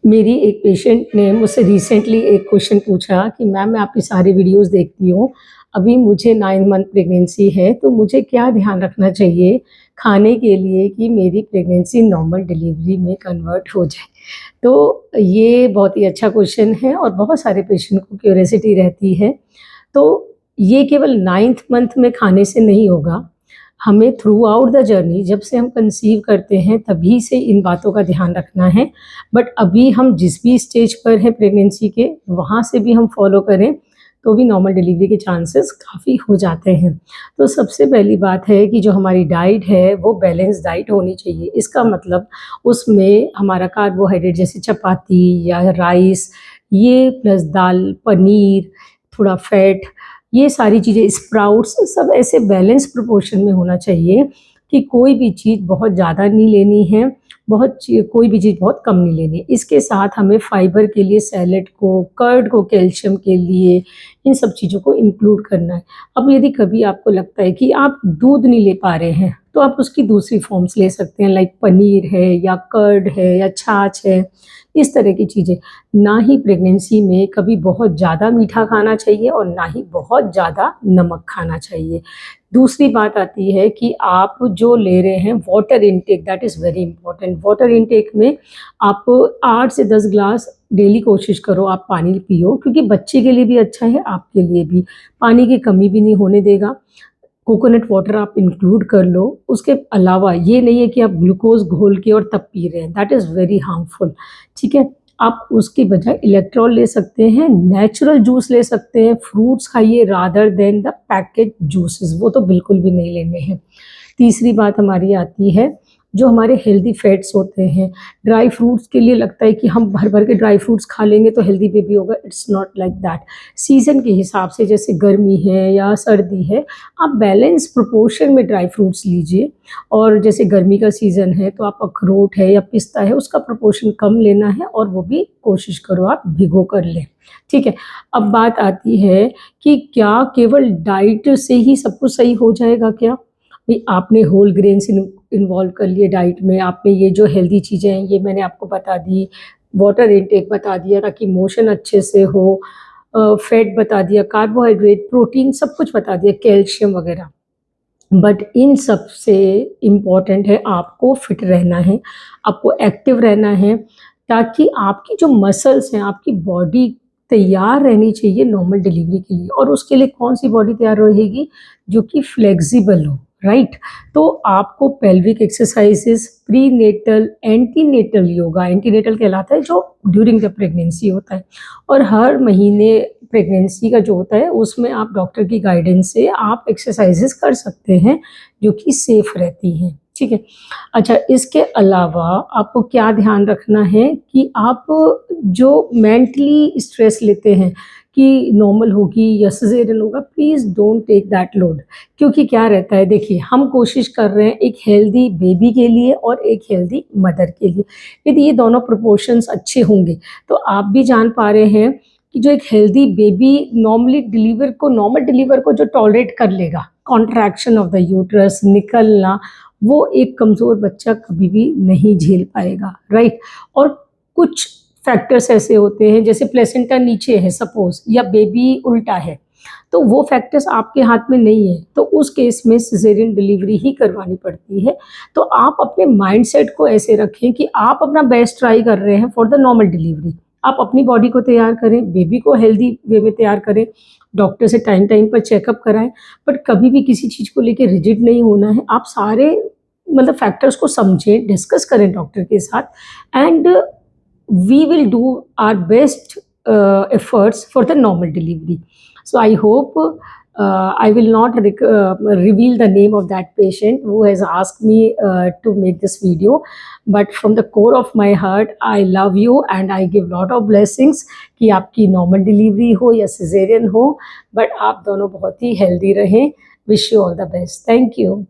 मेरी एक पेशेंट ने मुझसे रिसेंटली एक क्वेश्चन पूछा कि मैम मैं आपकी सारी वीडियोस देखती हूँ, अभी मुझे 9 मंथ प्रेगनेंसी है, तो मुझे क्या ध्यान रखना चाहिए खाने के लिए कि मेरी प्रेगनेंसी नॉर्मल डिलीवरी में कन्वर्ट हो जाए? तो ये बहुत ही अच्छा क्वेश्चन है और बहुत सारे पेशेंट को क्यूरियोसिटी रहती है। तो ये केवल 9th मंथ में खाने से नहीं होगा, हमें थ्रू आउट द जर्नी जब से हम कंसीव करते हैं तभी से इन बातों का ध्यान रखना है। बट अभी हम जिस भी स्टेज पर हैं प्रेगनेंसी के, वहाँ से भी हम फॉलो करें तो भी नॉर्मल डिलीवरी के चांसेस काफ़ी हो जाते हैं। तो सबसे पहली बात है कि जो हमारी डाइट है वो बैलेंस डाइट होनी चाहिए। इसका मतलब उसमें हमारा कार्बोहाइड्रेट जैसे चपाती या राइस, ये प्लस दाल, पनीर, थोड़ा फैट, ये सारी चीज़ें, स्प्राउट्स, सब ऐसे बैलेंस प्रोपोर्शन में होना चाहिए कि कोई भी चीज़ बहुत ज़्यादा नहीं लेनी है, कोई भी चीज़ बहुत कम नहीं लेनी है। इसके साथ हमें फाइबर के लिए सैलेड को, कर्ड को कैल्शियम के लिए, इन सब चीज़ों को इंक्लूड करना है। अब यदि कभी आपको लगता है कि आप दूध नहीं ले पा रहे हैं, तो आप उसकी दूसरी फॉर्म्स ले सकते हैं, लाइक पनीर है या कर्ड है या छाछ है, इस तरह की चीज़ें। ना ही प्रेगनेंसी में कभी बहुत ज़्यादा मीठा खाना चाहिए और ना ही बहुत ज़्यादा नमक खाना चाहिए। दूसरी बात आती है कि आप जो ले रहे हैं water intake, that is very important. Water intake में आप 8 से 10 ग्लास डेली कोशिश करो आप पानी पियो, क्योंकि बच्चे के लिए भी अच्छा है, आपके लिए भी। पानी की कमी भी नहीं होने देगा। कोकोनट वाटर आप इंक्लूड कर लो। उसके अलावा ये नहीं है कि आप ग्लूकोज़ घोल के और तब पी रहे हैं, दैट इज़ वेरी हार्मफुल, ठीक है? आप उसकी बजाय इलेक्ट्रॉल ले सकते हैं, नेचुरल जूस ले सकते हैं, फ्रूट्स खाइए rather than the packet juices, वो तो बिल्कुल भी नहीं लेने हैं। तीसरी बात हमारी आती है, जो हमारे हेल्दी फैट्स होते हैं, ड्राई फ्रूट्स के लिए लगता है कि हम भर-भर के ड्राई फ्रूट्स खा लेंगे तो हेल्दी बेबी होगा, it's not like that. Season के हिसाब से, जैसे गर्मी है या सर्दी है, आप बैलेंस प्रोपोर्शन में ड्राई फ्रूट्स लीजिए। और जैसे गर्मी का सीज़न है तो आप अखरोट है या पिस्ता है, उसका प्रोपोर्शन कम लेना है और वो भी कोशिश करो आप भिगो कर लें, ठीक है? अब बात आती है कि क्या केवल डाइट से ही सब कुछ सही हो जाएगा क्या? भई आपने होल ग्रेन्स इन्वॉल्व कर लिए डाइट में, आपने ये जो हेल्दी चीज़ें हैं ये मैंने आपको बता दी, वाटर इनटेक बता दिया ताकि मोशन अच्छे से हो, फैट बता दिया, कार्बोहाइड्रेट, प्रोटीन सब कुछ बता दिया, कैल्शियम वगैरह। बट इन सब से इम्पॉर्टेंट है आपको फिट रहना है, आपको एक्टिव रहना है, ताकि आपकी जो मसल्स हैं, आपकी बॉडी तैयार रहनी चाहिए नॉर्मल डिलीवरी के लिए। और उसके लिए कौन-सी बॉडी तैयार रहेगी? जो कि फ्लेक्सिबल हो, राइट? तो आपको pelvic exercises, prenatal, antenatal yoga, antenatal कहलाता है जो ड्यूरिंग द प्रेगनेंसी होता है, और हर महीने प्रेगनेंसी का जो होता है उसमें आप डॉक्टर की गाइडेंस से आप एक्सरसाइज़ेज़ कर सकते हैं, जो कि सेफ़ रहती हैं, ठीक है? अच्छा, इसके अलावा आपको क्या ध्यान रखना है कि आप जो मेंटली स्ट्रेस लेते हैं कि नॉर्मल होगी या सिज़ेरियन होगा, please don't take that load. क्योंकि क्या रहता है, देखिए, हम कोशिश कर रहे हैं एक हेल्दी बेबी के लिए और एक हेल्दी मदर के लिए। यदि ये दोनों प्रोपोर्शंस अच्छे होंगे, तो आप भी जान पा रहे हैं कि जो एक हेल्दी बेबी नॉर्मल डिलीवर को जो टॉलरेट कर लेगा, कॉन्ट्रैक्शन ऑफ द यूट्रस, निकलना, वो एक कमज़ोर बच्चा कभी भी नहीं झेल पाएगा, राइट? और कुछ फैक्टर्स ऐसे होते हैं, जैसे प्लेसेंटा नीचे है सपोज़, या बेबी उल्टा है, तो वो फैक्टर्स आपके हाथ में नहीं है, तो उस केस में सिज़ेरियन डिलीवरी ही करवानी पड़ती है। तो आप अपने माइंडसेट को ऐसे रखें कि आप अपना बेस्ट ट्राई कर रहे हैं फॉर द नॉर्मल डिलीवरी। आप अपनी बॉडी को तैयार करें, बेबी को हेल्दी वे में तैयार करें, डॉक्टर से टाइम-टाइम पर चेकअप कराएँ, बट कभी भी किसी चीज़ को लेके रिजिड नहीं होना है। आप सारे मतलब फैक्टर्स को समझें, डिस्कस करें डॉक्टर के साथ, and we will do our best efforts for the normal delivery. So I hope I will not reveal the name of that patient who has asked me to make this video, but from the core of my heart I love you and I give lot of blessings कि आपकी normal delivery हो या cesarean हो, but आप दोनों बहुत ही healthy रहें. Wish you all the best. Thank you.